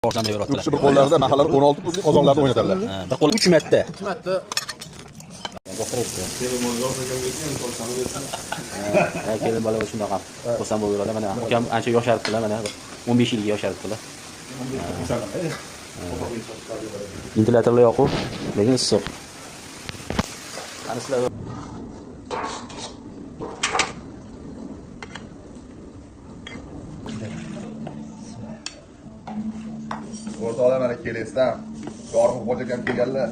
boshlanib yuribdilar. Bir qo'llarida mahallar 16 pullik qozonlarni o'ynatadilar. Bir qo'l 3 marta. 3 marta. Kelin bola shundoq ham xursand bo'lib yuradi. Mana ukam ancha yosharibdilar, mana 15 yilga yosharibdilar. Ventilatorlar yo'q, lekin issiq. Qani sizlar O'rtoqlar mana kelesdan Yorg'u xo'jaga ham kelganlar.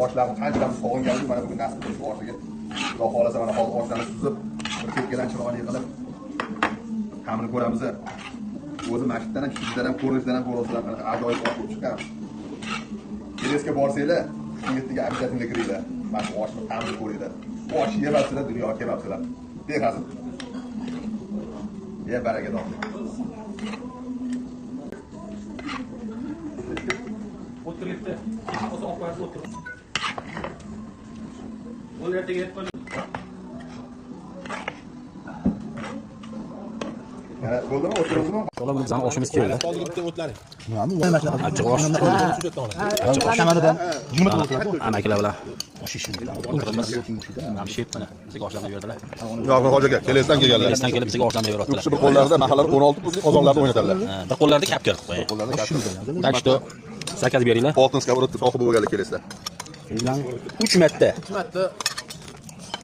Oshlarni qanchasi sog'inganlik mana bugun nasib qilib boshiga. Xudo xolasa mana hozir oshlarni suzib, bir chekkadan chiroyli qilib ta'mini ko'ramiz. O'zi masjiddan ham, sizdan ham, ko'rinishdan ham ko'rasizlar, mana ajoyib osh bo'lib chiqqan. Kelesga borsanglar, 7 ga обязательно kiringlar. Mana shu oshni ta'mini ko'ringlar. Bu osh yemabsizlar, dunyoga kelmabsizlar. Bexasib. Ya baraka toping. O'tiribdi. O'zi oqlarni o'tirib. O'l ertaga yetib qo'ying. Bo'ldimi? O'tirdingizmi? Xo'la bizning oshimiz keldi. Achchiq osh. Amakilar bilan shep mana bizga oshlanib berdilar. Yorg'u xo'jaga kelesdan kelganlar. Kelesdan kelib bizga oshlanib beribdilar. Bir qo'llarida mahallar 16 pullik qozonlarni o'ynatadilar. Bir qo'llarida kap kirib qo'ying. Qo'llarida katta. Tak что zakaz beringlar. Oltin skabrod sohibi bo'lganlar kelesda. 3 marta. 3 marta.